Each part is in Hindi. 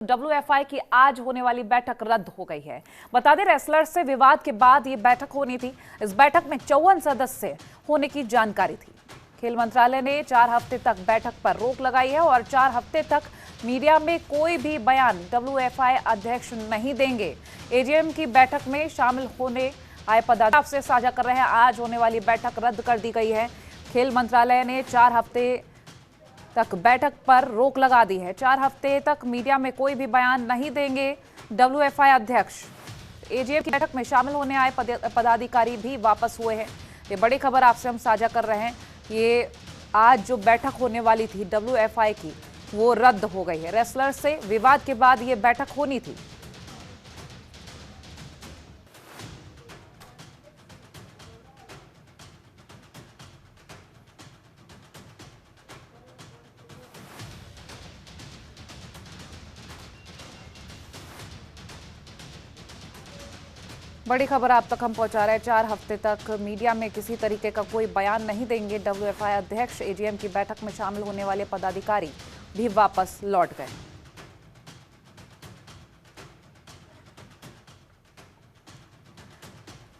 WFI की आज होने वाली बैठक रद्द हो गई है। बता दें, रेसलर से विवाद के बाद ये बैठक होनी थी। इस बैठक में 54 सदस्य होने की जानकारी थी। खेल मंत्रालय ने 4 हफ्ते तक बैठक पर रोक लगाई है और 4 हफ्ते तक मीडिया में कोई भी बयान WFI अध्यक्ष नहीं देंगे। AGM की बैठक में शामिल होने आए पदाधिकारी से साझा कर रहे हैं, आज होने वाली बैठक रद्द कर दी गई है। खेल मंत्रालय ने 4 हफ्ते तक बैठक पर रोक लगा दी है। 4 हफ्ते तक मीडिया में कोई भी बयान नहीं देंगे WFI अध्यक्ष। AGM की बैठक में शामिल होने आए पदाधिकारी भी वापस हुए हैं। ये बड़ी खबर आपसे हम साझा कर रहे हैं। ये आज जो बैठक होने वाली थी WFI की, वो रद्द हो गई है। रेसलर से विवाद के बाद ये बैठक होनी थी। बड़ी खबर आप तक हम पहुंचा रहे हैं। 4 हफ्ते तक मीडिया में किसी तरीके का कोई बयान नहीं देंगे WFI अध्यक्ष। AGM की बैठक में शामिल होने वाले पदाधिकारी भी वापस लौट गए।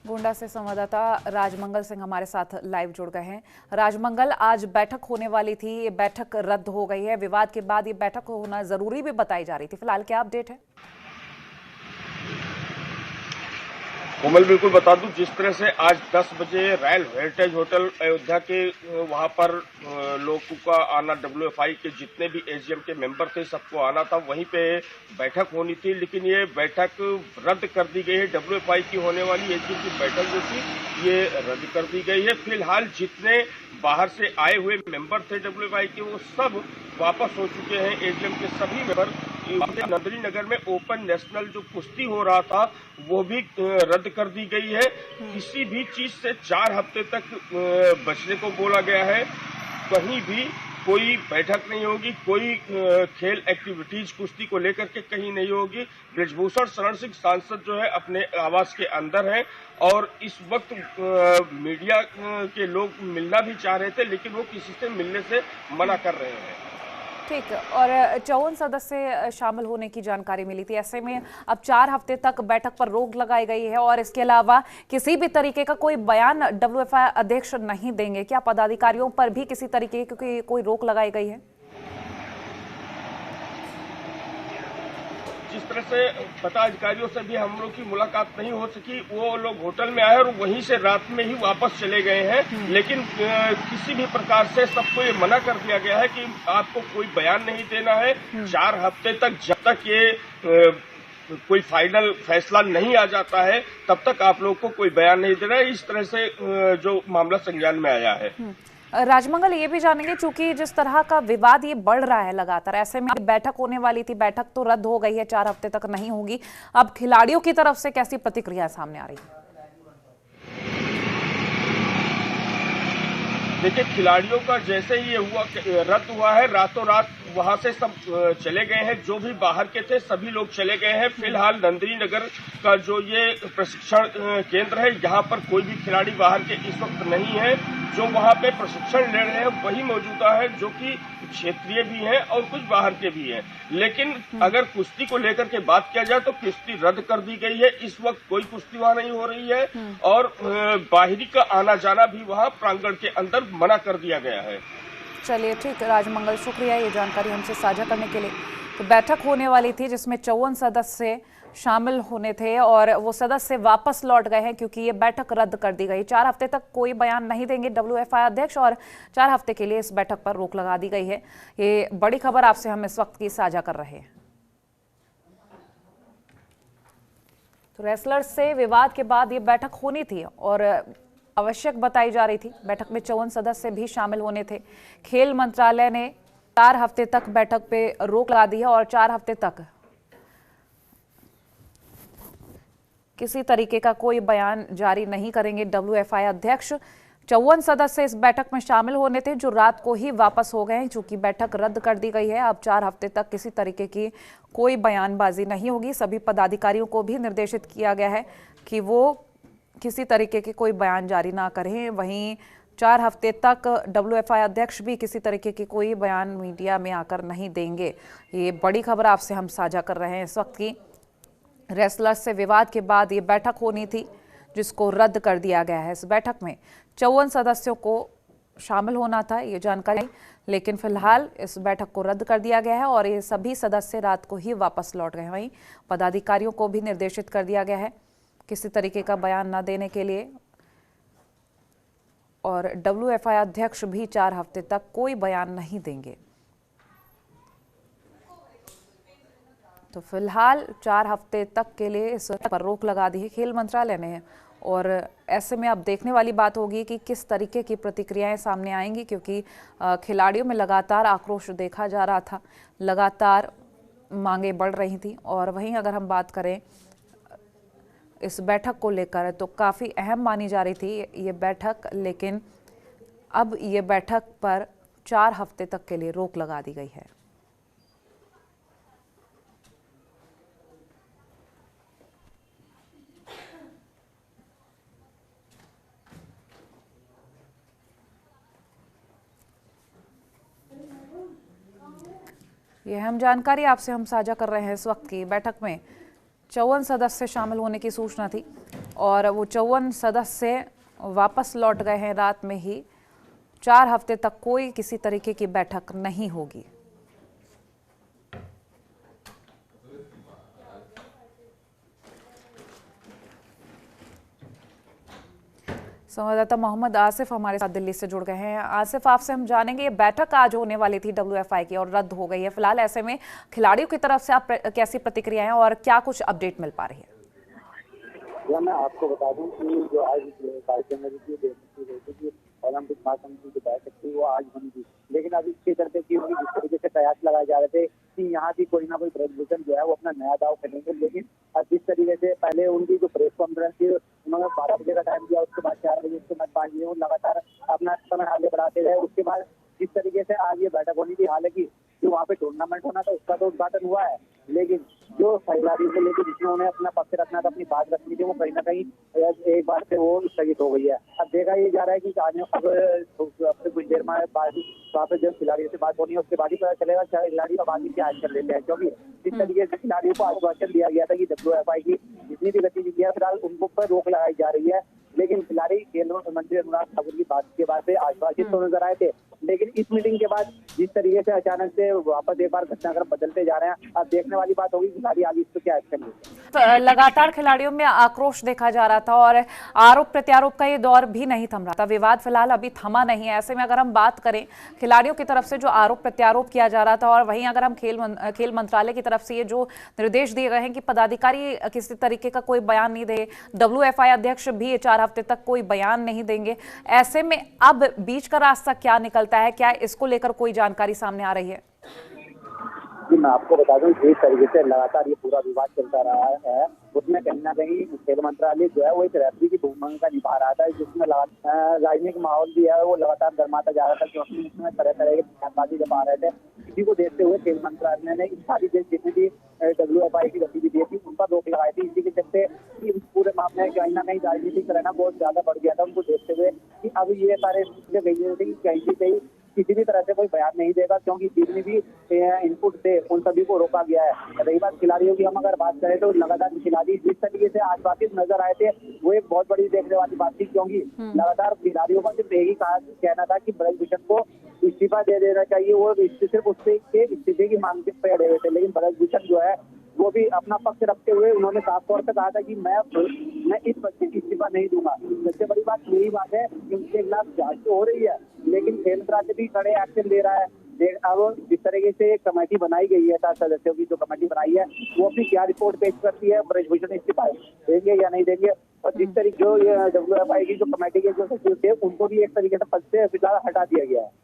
गोंडा से संवाददाता राजमंगल सिंह हमारे साथ लाइव जुड़ गए हैं। राजमंगल, आज बैठक होने वाली थी, ये बैठक रद्द हो गई है। विवाद के बाद ये बैठक होना जरूरी भी बताई जा रही थी। फिलहाल क्या अपडेट है? कोमल, बिल्कुल बता दूं, जिस तरह से आज 10 बजे रॉयल हेरिटेज होटल अयोध्या के वहां पर लोगों का आना, WFI के जितने भी AGM के मेंबर थे सबको आना था, वहीं पे बैठक होनी थी। लेकिन ये बैठक रद्द कर दी गई है। WFI की होने वाली AGM की बैठक जो थी ये रद्द कर दी गई है। फिलहाल जितने बाहर से आए हुए मेंबर थे WFI के, वो सब वापस हो चुके हैं। AGM के सभी मेंबर नंदरी नगर में ओपन नेशनल जो कुश्ती हो रहा था वो भी रद्द कर दी गई है। किसी भी चीज से 4 हफ्ते तक बचने को बोला गया है। कहीं भी कोई बैठक नहीं होगी, कोई खेल एक्टिविटीज कुश्ती को लेकर के कहीं नहीं होगी। ब्रजभूषण शरण सिंह सांसद जो है अपने आवास के अंदर हैं और इस वक्त मीडिया के लोग मिलना भी चाह रहे थे, लेकिन वो किसी से मिलने से मना कर रहे हैं। ठीक, और 54 सदस्य शामिल होने की जानकारी मिली थी। ऐसे में अब 4 हफ्ते तक बैठक पर रोक लगाई गई है और इसके अलावा किसी भी तरीके का कोई बयान WFI अध्यक्ष नहीं देंगे। क्या पदाधिकारियों पर भी किसी तरीके की कोई रोक लगाई गई है? जिस तरह से पदाधिकारियों से भी हम लोग की मुलाकात नहीं हो सकी, वो लोग होटल में आए और वहीं से रात में ही वापस चले गए हैं। लेकिन किसी भी प्रकार से सबको ये मना कर दिया गया है कि आपको कोई बयान नहीं देना है 4 हफ्ते तक। जब तक ये कोई फाइनल फैसला नहीं आ जाता है तब तक आप लोग को कोई बयान नहीं देना है। इस तरह से जो मामला संज्ञान में आया है। राजमंगल, ये भी जानेंगे, चूंकि जिस तरह का विवाद ये बढ़ रहा है लगातार, ऐसे में बैठक होने वाली थी, बैठक तो रद्द हो गई है, 4 हफ्ते तक नहीं होगी। अब खिलाड़ियों की तरफ से कैसी प्रतिक्रिया सामने आ रही है? देखिए, खिलाड़ियों का जैसे ही ये रद्द हुआ है, रातों रात वहां से सब चले गए हैं। जो भी बाहर के थे सभी लोग चले गए हैं। फिलहाल नंदरी नगर का जो ये प्रशिक्षण केंद्र है, यहाँ पर कोई भी खिलाड़ी बाहर के इस वक्त नहीं है। जो वहां पे प्रशिक्षण ले रहे हैं वही मौजूदा है, जो कि क्षेत्रीय भी हैं और कुछ बाहर के भी हैं। लेकिन अगर कुश्ती को लेकर के बात किया जाए तो कुश्ती रद्द कर दी गई है। इस वक्त कोई कुश्ती वहां नहीं हो रही है और बाहरी का आना जाना भी वहां प्रांगण के अंदर मना कर दिया गया है। चलिए, ठीक, राजमंगल, शुक्रिया ये जानकारी हमसे साझा करने के लिए। तो बैठक होने वाली थी जिसमें 54 सदस्य शामिल होने थे और वो सदस्य वापस लौट गए हैं क्योंकि ये बैठक रद्द कर दी गई। 4 हफ्ते तक कोई बयान नहीं देंगे WFI अध्यक्ष और 4 हफ्ते के लिए इस बैठक पर रोक लगा दी गई है। ये बड़ी खबर आपसे हम इस वक्त की साझा कर रहे हैं। तो रेसलर से विवाद के बाद ये बैठक होनी थी और आवश्यक बताई जा रही थी। बैठक में 54 सदस्य भी शामिल होने थे। खेल मंत्रालय ने 4 हफ्ते तक बैठक पे रोक लगा दी है और 4 हफ्ते तक किसी तरीके का कोई बयान जारी नहीं करेंगे WFI अध्यक्ष। 54 सदस्य इस बैठक में शामिल होने थे जो रात को ही वापस हो गए हैं। चूंकि बैठक रद्द कर दी गई है, अब 4 हफ्ते तक किसी तरीके की कोई बयानबाजी नहीं होगी। सभी पदाधिकारियों को भी निर्देशित किया गया है कि वो किसी तरीके के कोई बयान जारी ना करें। वहीं 4 हफ्ते तक डब्ल्यूएफआई अध्यक्ष भी किसी तरीके की कोई बयान मीडिया में आकर नहीं देंगे। ये बड़ी खबर आपसे हम साझा कर रहे हैं इस वक्त की। रेसलर्स से विवाद के बाद ये बैठक होनी थी जिसको रद्द कर दिया गया है। इस बैठक में 54 सदस्यों को शामिल होना था, ये जानकारी, लेकिन फिलहाल इस बैठक को रद्द कर दिया गया है और ये सभी सदस्य रात को ही वापस लौट गए। वहीं पदाधिकारियों को भी निर्देशित कर दिया गया है किसी तरीके का बयान न देने के लिए, और डब्ल्यूएफआई अध्यक्ष भी 4 हफ्ते तक कोई बयान नहीं देंगे। तो फिलहाल 4 हफ्ते तक के लिए इस पर रोक लगा दी है खेल मंत्रालय ने, और ऐसे में अब देखने वाली बात होगी कि किस तरीके की प्रतिक्रियाएं सामने आएंगी, क्योंकि खिलाड़ियों में लगातार आक्रोश देखा जा रहा था, लगातार मांगे बढ़ रही थी। और वहीं अगर हम बात करें इस बैठक को लेकर तो काफ़ी अहम मानी जा रही थी ये बैठक, लेकिन अब ये बैठक पर 4 हफ्ते तक के लिए रोक लगा दी गई है। ये अहम जानकारी आपसे हम साझा कर रहे हैं। इस वक्त की बैठक में 54 सदस्य शामिल होने की सूचना थी और वो 54 सदस्य वापस लौट गए हैं रात में ही। 4 हफ्ते तक कोई किसी तरीके की बैठक नहीं होगी। संवाददाता मोहम्मद आसिफ हमारे साथ दिल्ली से जुड़ गए हैं। आसिफ, आपसे हम जानेंगे, ये बैठक आज होने वाली थी डब्ल्यूएफआई की और रद्द हो गई है। फिलहाल ऐसे में खिलाड़ियों की तरफ से आप कैसी प्रतिक्रिया है और क्या कुछ अपडेट मिल पा रही है? मैं आपको बता दूं कि जो आज कार्यक्रम की ओलंपिक महासमिति की बैठक थी वो आज होनी थी, लेकिन अब इसके चलते कि जिस तरीके से प्रयास लगाए जा रहे थे कि यहाँ भी कोई ना कोई ब्रजभूषण जो है वो अपना नया दाव खेलेंगे, लेकिन अब जिस तरीके से पहले उनकी जो प्रेस कॉन्फ्रेंस थी उन्होंने 12 बजे का टाइम दिया, उसके बाद 4 बजे, उसके बाद 5 बजे, वो लगातार अपना समय आगे बढ़ाते रहे। उसके बाद जिस तरीके से आज ये बैठक होनी थी, हालांकि जो वहाँ पे टूर्नामेंट होना था उसका तो उद्घाटन हुआ है, लेकिन जो खिलाड़ियों को लेकर जिसमें उन्हें अपना पक्ष रखना था, अपनी बात रखनी थी, वो कहीं ना कहीं एक बार से वो स्थगित हो गई है। अब देखा ये जा रहा है कि अब कुछ देर में बाद वहाँ पे जब खिलाड़ियों से बात होनी है उसके बाद ही पता चलेगा खिलाड़ी अब आगे क्या कर लेते हैं, क्योंकि जिस तरीके से खिलाड़ियों को आश्वासन दिया गया था कि डब्ल्यूएफआई की जितनी भी गतिविधियां फिलहाल उनको पर रोक लगाई जा रही है, लेकिन खिलाड़ी खेल मंत्री अनुराग ठाकुर की बात के बाद से आश्वासित तो नजर आए थे, लेकिन इस मीटिंग के बाद जिस तरीके से अचानक से वापस एक बार घटनाक्रम बदलते जा रहे हैं, अब देखने वाली बात होगी खिलाड़ी आगे इस पर क्या एक्शन लेते हैं। लगातार खिलाड़ियों में आक्रोश देखा जा रहा था और आरोप प्रत्यारोप का ये दौर भी नहीं थम रहा था। विवाद फिलहाल अभी थमा नहीं है। ऐसे में अगर हम बात करें खिलाड़ियों की तरफ से जो आरोप प्रत्यारोप किया जा रहा था, और वहीं अगर हम खेल मंत्रालय की तरफ से ये जो निर्देश दिए गए हैं कि पदाधिकारी किसी तरीके का कोई बयान नहीं दे, डब्ल्यूएफआई अध्यक्ष भी 4 हफ्ते तक कोई बयान नहीं देंगे, ऐसे में अब बीच का रास्ता क्या निकलता है? क्या इसको लेकर कोई जानकारी सामने आ रही है? जी, मैं आपको बता दूं जिस तरीके से लगातार ये पूरा विवाद चलता रहा है, उसमें कहीं ना कहीं खेल मंत्रालय जो है वो एक रेफरी की भूमिका निभा रहा था, जिसमें राजनीतिक माहौल भी है वो लगातार गर्माता जा रहा था, क्योंकि इसमें तरह तरह के बयानबाजी जब आ रहे थे। इसी को देखते हुए खेल मंत्रालय ने इन सारी जितनी भी डब्ल्यूएफआई की गतिविधियां थी उन पर रोक लगाई थी। इसी के चलते इस पूरे मामले में कहीं ना कहीं राजनीतिक रहना बहुत ज्यादा बढ़ गया था, उनको देखते हुए कि अब ये सारे कहीं से कहीं किसी भी तरह से कोई बयान नहीं देगा, क्योंकि जितनी भी इनपुट थे उन सभी को रोका गया है। रही बात खिलाड़ियों की, हम अगर बात करें तो लगातार खिलाड़ी जिस तरीके से आश्वासित नजर आए थे वो एक बहुत बड़ी देखने वाली बात थी, क्योंकि लगातार खिलाड़ियों का सिर्फ यही कहना था कि ब्रजभूषण को इस्तीफा दे देना चाहिए, वो सिर्फ उससे इस्तीफे की मांग पे अड़े हुए थे। लेकिन ब्रजभूषण जो है वो भी अपना पक्ष रखते हुए उन्होंने साफ तौर पर कहा था कि मैं इस पद से इस्तीफा नहीं दूंगा। सबसे बड़ी बात यही बात है कि उनके खिलाफ जांच तो हो रही है, लेकिन खेल मंत्रालय भी कड़े एक्शन ले रहा है। अब जिस तरीके से कमेटी बनाई गई है, 7 सदस्यों की जो कमेटी बनाई है, वो अपनी क्या रिपोर्ट पेश करती है, ब्रजभूषण इस्तीफा देंगे या नहीं देंगे, और जिस तरीके जो डब्ल्यूएफआई की जो कमेटी के जो सचिव थे उनको भी एक तरीके से पद से फिलहाल हटा दिया गया है।